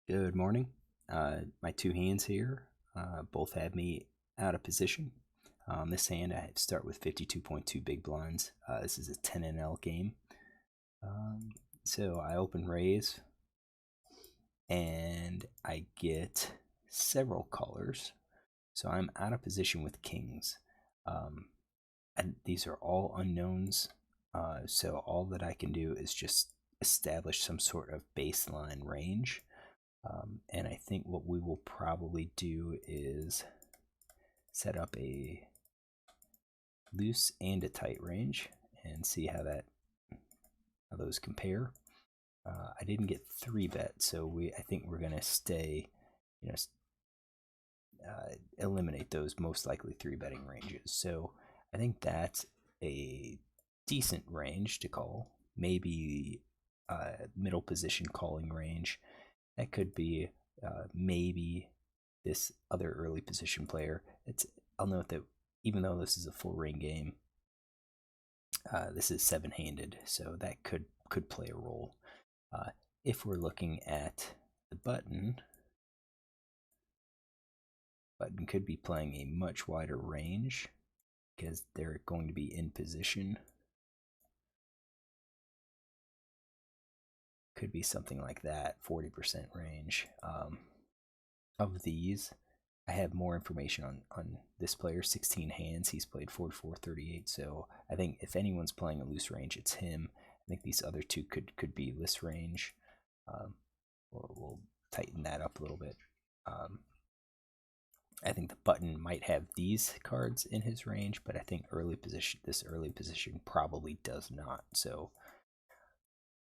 Good morning. My two hands here both have me out of position. This hand, I start with 52.2 big blinds. This is a 10 NL game. So I open raise and I get several colors. So I'm out of position with kings. And these are all unknowns. So all that I can do is just establish some sort of baseline range. And I think what we will probably do is set up a loose and a tight range and see how those compare. I didn't get 3-bet, so I think we're gonna stay, eliminate those most likely 3-betting ranges. So I think that's a decent range to call. Maybe middle position calling range. That could be maybe this other early position player. I'll note that even though this is a full ring game, this is 7-handed, so that could play a role. If we're looking at the button could be playing a much wider range because they're going to be in position. Could be something like that, 40% range. Of these, I have more information on this player, 16 hands. He's played 44, 38. So I think if anyone's playing a loose range, it's him. I think these other two could be less range. We'll tighten that up a little bit. I think the button might have these cards in his range, but I think this early position probably does not. So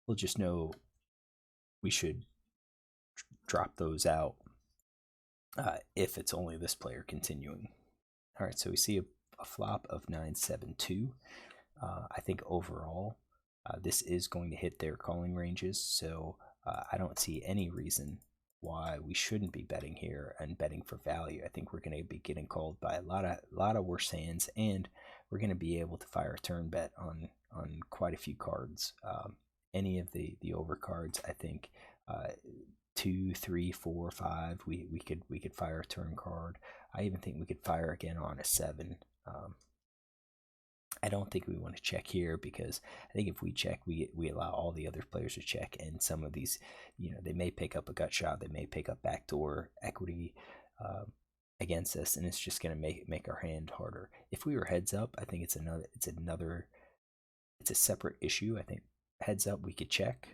we'll just know we should drop those out if it's only this player continuing. All right, so we see a flop of 9-7-2. I think overall, this is going to hit their calling ranges, so I don't see any reason why we shouldn't be betting here and betting for value. I think we're going to be getting called by a lot of worse hands, and we're going to be able to fire a turn bet on quite a few cards. Any of the over cards, I think 2, 3, 4, 5. We could fire a turn card. I even think we could fire again on a 7. I don't think we want to check here because I think if we check, we allow all the other players to check, and some of these, they may pick up a gut shot, they may pick up backdoor equity against us, and it's just going to make our hand harder. If we were heads up, I think it's a separate issue. I think heads up we could check,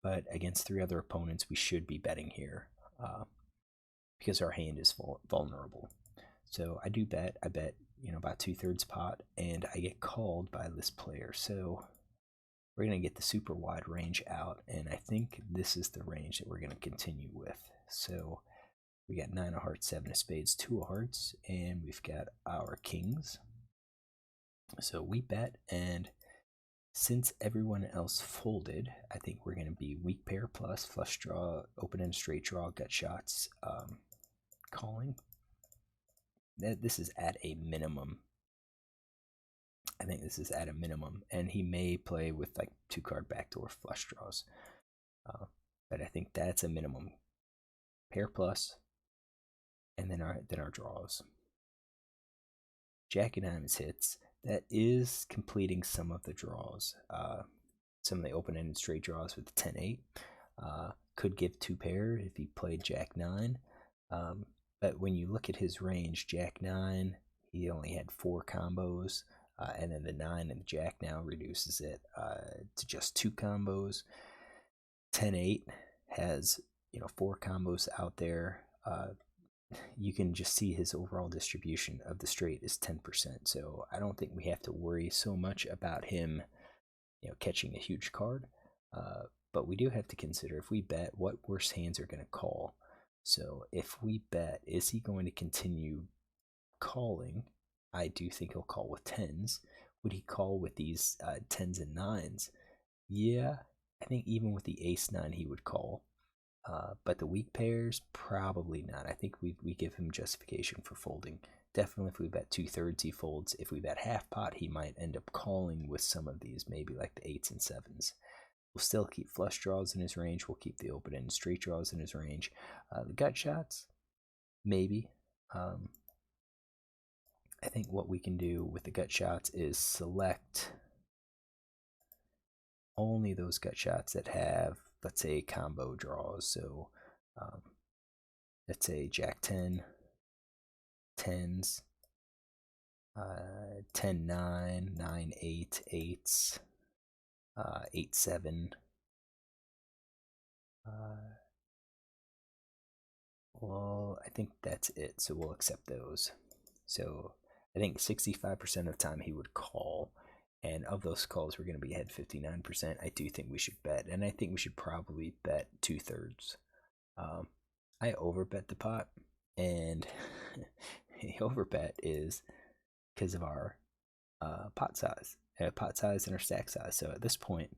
but against 3 other opponents, we should be betting here because our hand is vulnerable. So I do bet. I bet about 2/3 pot, and I get called by this player. So we're going to get the super wide range out, and I think this is the range that we're going to continue with. So we got 9 of hearts, 7 of spades, 2 of hearts, and we've got our kings. So we bet, and since everyone else folded, I think we're going to be weak pair plus flush draw, open and straight draw, gut shots, calling. This is at a minimum. I think this is at a minimum, and he may play with like 2-card backdoor flush draws, but I think that's a minimum. Pair plus, and then our draws. Jack of diamonds hits. That is completing some of the draws. Some of the open-ended straight draws with the 10-8 could give 2 pair if he played Jack 9. But when you look at his range, Jack 9, he only had 4 combos, and then the 9 and the Jack now reduces it to just 2 combos. 10-8 has 4 combos out there. You can just see his overall distribution of the straight is 10%. So I don't think we have to worry so much about him, catching a huge card. But we do have to consider, if we bet, what worse hands are going to call. So if we bet, is he going to continue calling? I do think he'll call with 10s. Would he call with these 10s and 9s? Yeah, I think even with the ace-9 he would call. But the weak pairs, probably not. I think we give him justification for folding. Definitely if we bet 2/3 he folds. If we bet half pot, he might end up calling with some of these, maybe like the 8s and 7s. We'll still keep flush draws in his range. We'll keep the open-ended straight draws in his range. The gut shots, maybe. I think what we can do with the gut shots is select only those gut shots that have, let's say, combo draws. So let's say Jack 10, 10s, 10 9, 9 8, 8s, 8 7. Well, I think that's it, so we'll accept those. So I think 65% of the time he would call, and of those calls we're going to be ahead 59%. I do think we should bet, and I think we should probably bet 2/3. I overbet the pot, and the overbet is because of our pot size and our stack size. So at this point,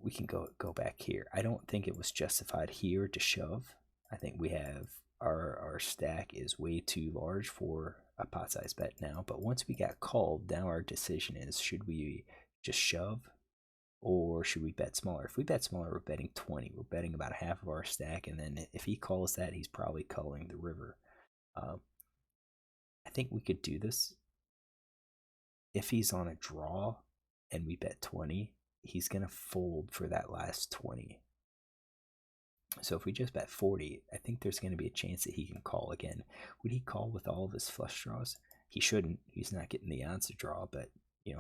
we can go back here. I don't think it was justified here to shove. I think we have our stack is way too large for a pot size bet now. But once we got called, now our decision is, should we just shove or should we bet smaller? If we bet smaller, we're betting 20. We're betting about half of our stack, and then if he calls that, he's probably calling the river. I think we could do this. If he's on a draw and we bet 20, he's going to fold for that last 20. So if we just bet 40, I think there's going to be a chance that he can call again. Would he call with all of his flush draws? He shouldn't. He's not getting the odds to draw, but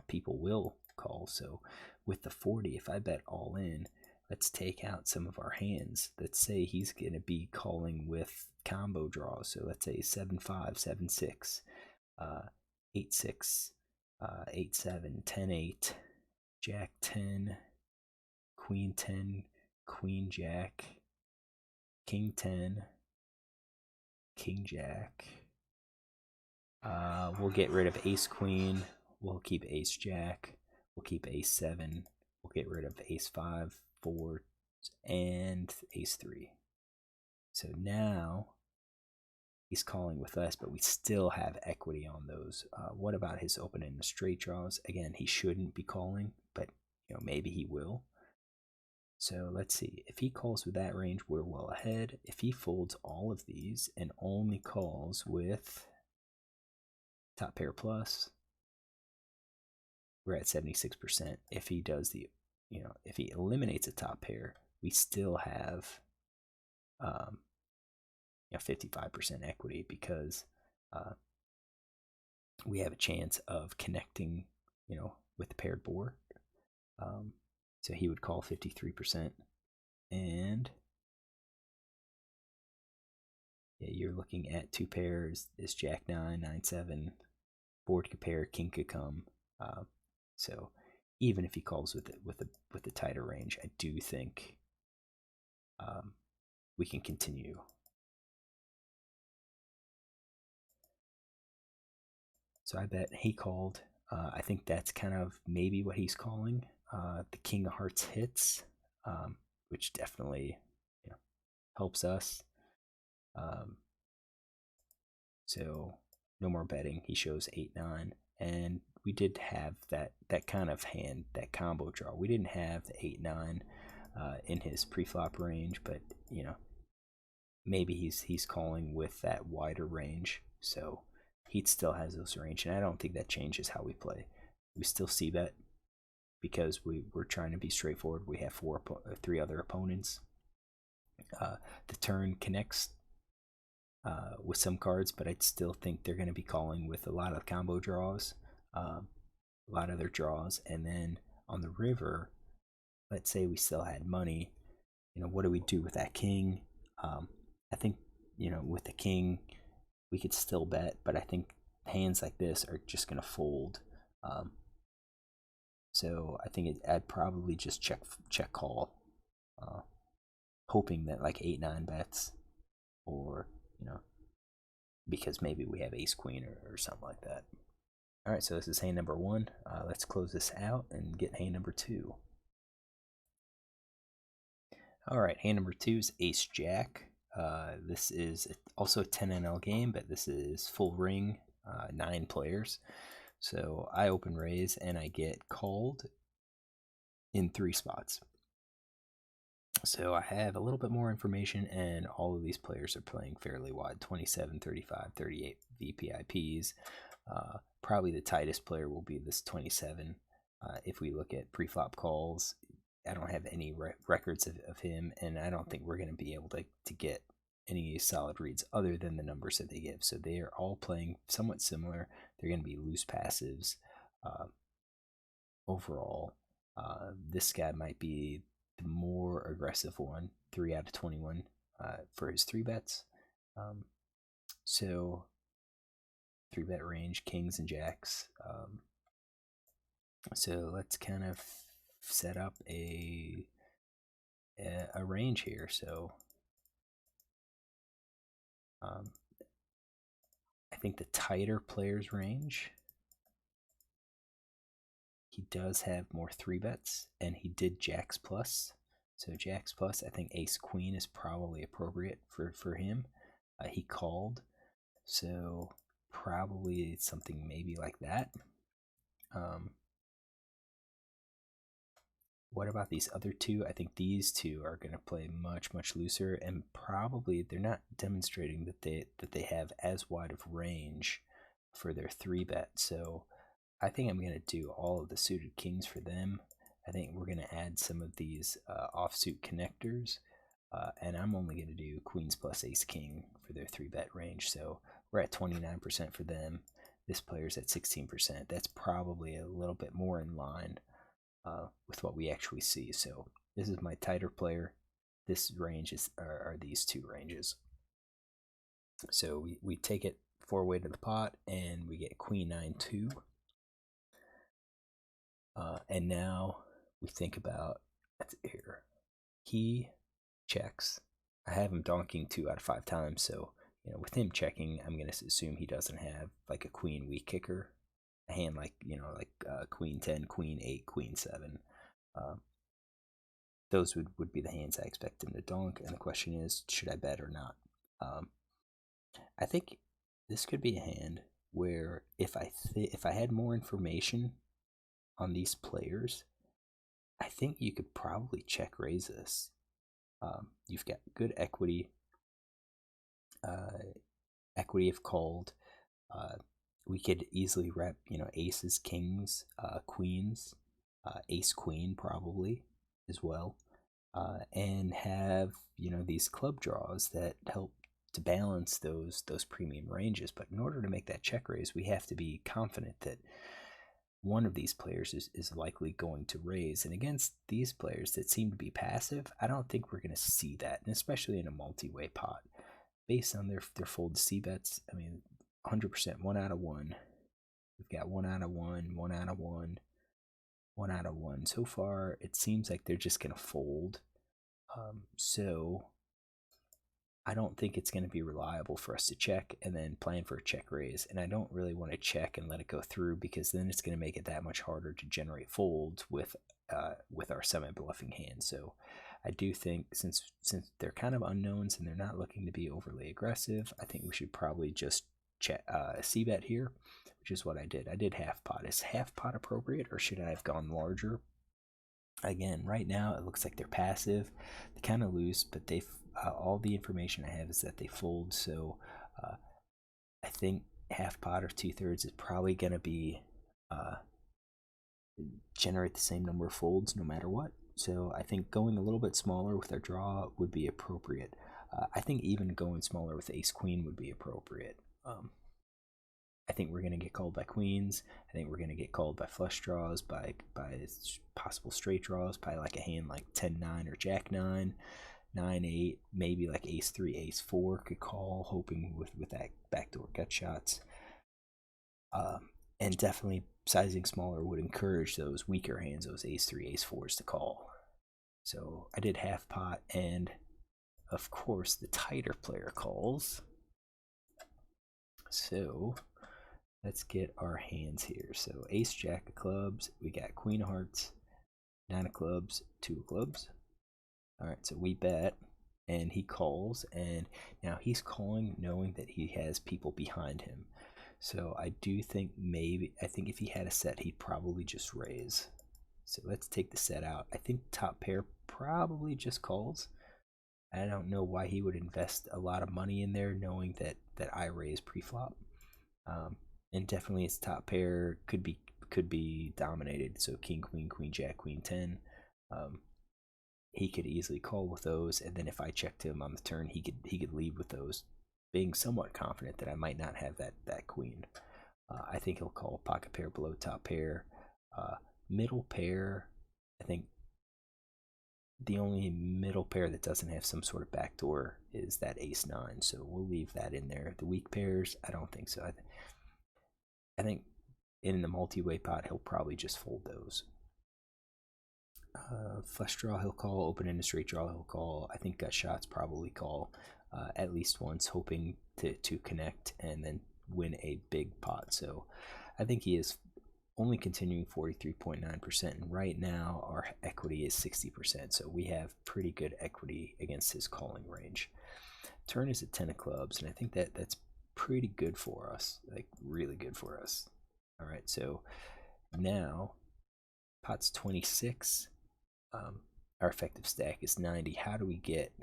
people will call. So with the 40, if I bet all in, let's take out some of our hands. Let's say he's going to be calling with combo draws. So let's say 7-5, 7-6, 8-6, 8-7, 10-8, Jack 10, Queen 10, Queen Jack, King 10, King Jack. We'll get rid of Ace Queen. We'll keep Ace Jack. We'll keep Ace 7. We'll get rid of Ace 5, 4, and Ace 3. So now he's calling with us, but we still have equity on those. What about his open-ended straight draws? Again, he shouldn't be calling, but maybe he will. So let's see. If he calls with that range, we're well ahead. If he folds all of these and only calls with top pair plus, we're at 76%. If he does if he eliminates a top pair, we still have 55% equity because we have a chance of connecting, with the paired board. So he would call 53%, and you're looking at two pairs. This Jack 9, 9 7, board could pair, king could come. So even if he calls with the tighter range, I do think we can continue. So I bet he called. I think that's kind of maybe what he's calling. The King of Hearts hits, which definitely helps us. So no more betting. He shows 8-9, and we did have that kind of hand, that combo draw. We didn't have the 8-9 in his pre-flop range, but maybe he's calling with that wider range, so he still has those range, and I don't think that changes how we play. We still Cbet because we're trying to be straightforward. We have three other opponents. The turn connects with some cards, but I still think they're going to be calling with a lot of combo draws, a lot of their draws. And then on the river, let's say we still had money. What do we do with that king? I think with the king we could still bet, but I think hands like this are just going to fold. So I think I'd probably just check call, hoping that like 8-9 bets, or because maybe we have ace queen or something like that. All right, so this is hand number 1. Let's close this out and get hand number 2. All right, hand number 2 is ace jack. This is also a 10 NL game, but this is full ring, 9 players. So I open raise and I get called, in 3 spots. So I have a little bit more information, and all of these players are playing fairly wide: 27, 35, 38 VPIPs. Probably the tightest player will be this 27. If we look at pre-flop calls, I don't have any records of him, and I don't think we're going to be able to get any solid reads other than the numbers that they give. So they are all playing somewhat similar. They're going to be loose passives. Overall, this guy might be the more aggressive one, 3 out of 21 for his 3 bets. So 3 bet range, kings and jacks. So let's kind of set up a range here. So I think the tighter players range, he does have more 3 bets, and he did jacks plus. So jacks plus, I think ace queen is probably appropriate for him. He called, so probably something maybe like that. What about these other 2? I think these 2 are going to play much looser, and probably they're not demonstrating that they have as wide of range for their 3 bet. So I think I'm going to do all of the suited kings for them. I think we're going to add some of these offsuit connectors, and I'm only going to do queens plus ace king for their 3 bet range. So we're at 29% for them. This player's at 16%. That's probably a little bit more in line with what we actually see. So this is my tighter player. This range are these 2 ranges. So we take it 4-way to the pot, and we get queen 9-2. And now we think about here. He checks. I have him donking 2 out of 5 times, so with him checking, I'm gonna assume he doesn't have like a queen weak kicker, a hand like queen 10, queen 8, queen 7. Those would be the hands I expect him to donk, and the question is, should I bet or not? I think this could be a hand where if I had more information on these players, I think you could probably check raise this. You've got good equity. Equity if called. We could easily rep, aces, kings, queens, ace queen probably as well, and have these club draws that help to balance those premium ranges. But in order to make that check raise, we have to be confident that one of these players is likely going to raise. And against these players that seem to be passive, I don't think we're going to see that, and especially in a multi-way pot. Based on their fold C bets, I mean, 100%, 1 out of 1. We've got 1 out of 1, 1 out of 1, 1 out of 1. So far, it seems like they're just going to fold. So I don't think it's going to be reliable for us to check and then plan for a check raise. And I don't really want to check and let it go through, because then it's going to make it that much harder to generate folds with our semi-bluffing hand. So I do think since they're kind of unknowns and they're not looking to be overly aggressive, I think we should probably just check c-bet here, which is what I did. I did half pot. Is half pot appropriate, or should I have gone larger? Again, right now it looks like they're passive. They're kind of loose, but they've all the information I have is that they fold. So I think half pot or 2/3 is probably going to be generate the same number of folds no matter what. So I think going a little bit smaller with our draw would be appropriate. I think even going smaller with ace queen would be appropriate. I think we're going to get called by queens. I think we're going to get called by flush draws, by possible straight draws, by like a hand like 10-9 or jack-9, 9-8, maybe like ace-3, ace-4 could call, hoping with that backdoor gut shots. And definitely sizing smaller would encourage those weaker hands, those ace-3, ace-4s to call. So I did half pot, and of course the tighter player calls. So let's get our hands here. So ace jack of clubs, we got queen of hearts, 9 of clubs, 2 of clubs. All right, so we bet, and he calls, and now he's calling knowing that he has people behind him. So I do think I think if he had a set, he'd probably just raise. So let's take the set out. I think top pair probably just calls. I don't know why he would invest a lot of money in there, knowing that I raise pre-flop. And definitely his top pair could be dominated. So king, queen, queen, jack, queen, 10. He could easily call with those, and then if I checked him on the turn, he could lead with those, being somewhat confident that I might not have that queen. I think he'll call pocket pair below top pair. Middle pair, I think the only middle pair that doesn't have some sort of backdoor is that ace 9, so we'll leave that in there. The weak pairs, I don't think so. I think in the multi-way pot, he'll probably just fold those. Flush draw, he'll call. Open end straight draw, he'll call. I think gut shots probably call at least once, hoping to connect and then win a big pot. So I think he is only continuing 43.9%, and right now our equity is 60%, so we have pretty good equity against his calling range. Turn is at 10 of clubs, and I think that's pretty good for us, like really good for us. All right, so now pot's 26. Our effective stack is 90. How do we get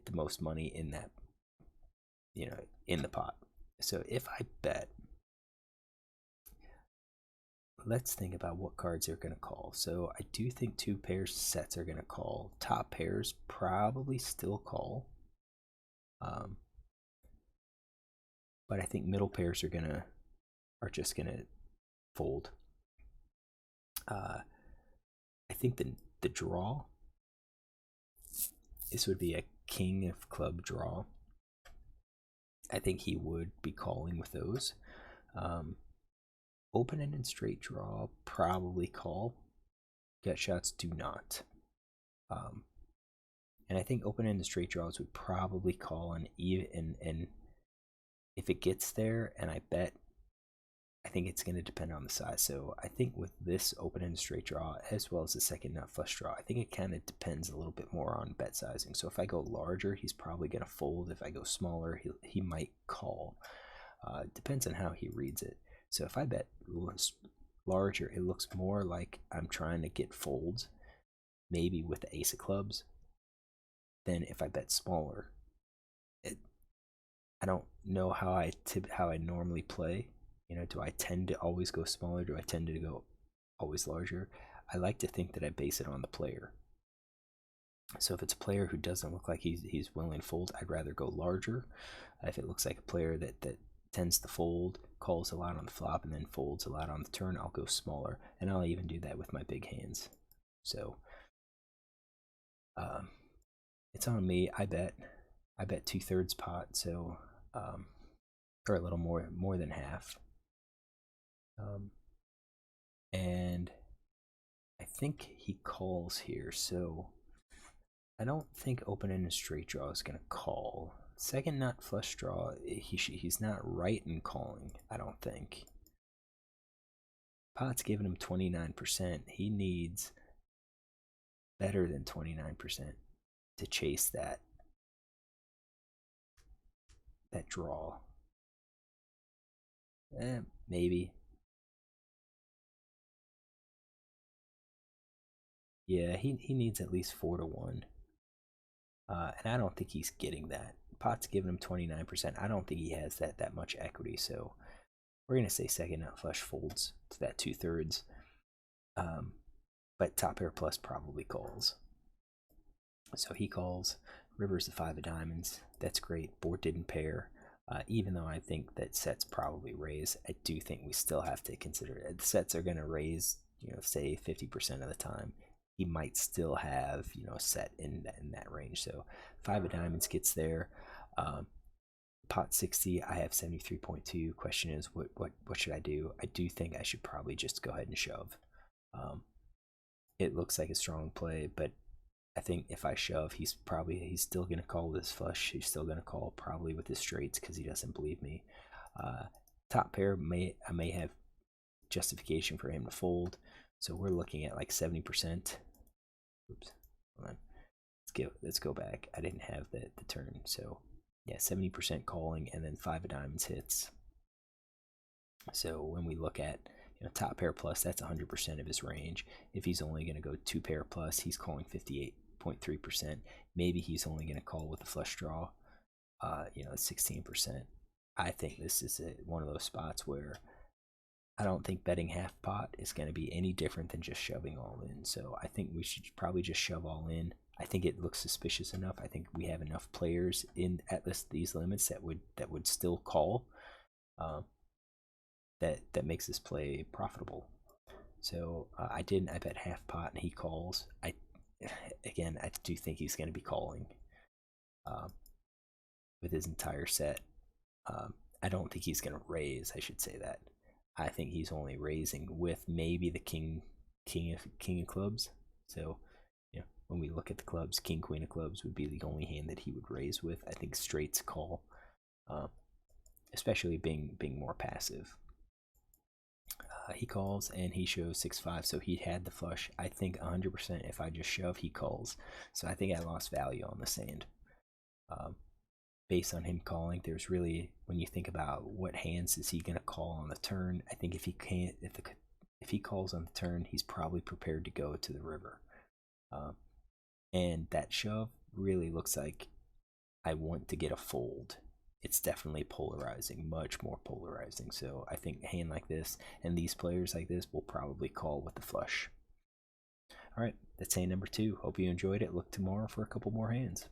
the most money in that, in the pot? So if I bet, let's think about what cards are going to call. So I do think two pairs sets are going to call. Top pairs probably still call. But I think middle pairs are just gonna fold. I think the draw, this would be a king of club draw. I think he would be calling with those. Open-ended straight draw, probably call. Gut shots do not. And I think open-ended straight draws would probably call, and if it gets there and I bet, I think it's going to depend on the size. So I think with this open-ended straight draw, as well as the second nut flush draw, I think it kind of depends a little bit more on bet sizing. So if I go larger, he's probably going to fold. If I go smaller, he might call. Depends on how he reads it. So if I bet larger, it looks more like I'm trying to get folds, maybe with the ace of clubs, than if I bet smaller. I don't know how I normally play. Do I tend to always go smaller? Do I tend to go always larger? I like to think that I base it on the player. So if it's a player who doesn't look like he's willing to fold, I'd rather go larger. If it looks like a player that tends to fold, calls a lot on the flop, and then folds a lot on the turn, I'll go smaller. And I'll even do that with my big hands. So it's on me. I bet 2/3 pot, so or a little more than half. And I think he calls here, so I don't think open-ended straight draw is going to call. Second nut flush draw, he's not right in calling, I don't think. Pot's giving him 29%. He needs better than 29% to chase that draw. Maybe. Yeah, he needs at least 4-1. And I don't think he's getting that. Pot's giving him 29%. I don't think he has that much equity, so we're going to say second nut flush folds to that 2/3. But top pair plus probably calls. So he calls. River's the 5 of diamonds. That's great. Board didn't pair. Even though I think that sets probably raise, I do think we still have to consider it. Sets are going to raise, say 50% of the time. He might still have, set in that range. So 5 of diamonds gets there. Pot 60, I have 73.2. Question is, what should I do? I do think I should probably just go ahead and shove. It looks like a strong play, but I think if I shove, he's still going to call with his flush. He's still going to call probably with his straights because he doesn't believe me. Top pair, I may have justification for him to fold. So we're looking at like 70%. Oops, hold on. Let's go back. I didn't have the turn. So yeah, 70% calling, and then 5 of diamonds hits. So when we look at top pair plus, that's 100% of his range. If he's only going to go 2 pair plus, he's calling 58.3%. Maybe he's only going to call with a flush draw, 16%. I think this is one of those spots where I don't think betting half pot is going to be any different than just shoving all in. So I think we should probably just shove all in. I think it looks suspicious enough. I think we have enough players in at these limits that would still call. That makes this play profitable. So I bet half pot and he calls. I do think he's going to be calling with his entire set. I don't think he's going to raise. I should say that. I think he's only raising with maybe the king of clubs. So when we look at the clubs, king queen of clubs would be the only hand that he would raise with. I think straights call, especially being more passive. He calls and he shows 6-5, so he had the flush. I think 100% if I just shove, he calls. So I think I lost value on the hand. Based on him calling, there's really, when you think about what hands is he going to call on the turn, I think if he calls on the turn, he's probably prepared to go to the river. And that shove really looks like I want to get a fold. It's definitely polarizing, much more polarizing. So I think a hand like this and these players like this will probably call with the flush. All right, that's hand number 2. Hope you enjoyed it. Look tomorrow for a couple more hands.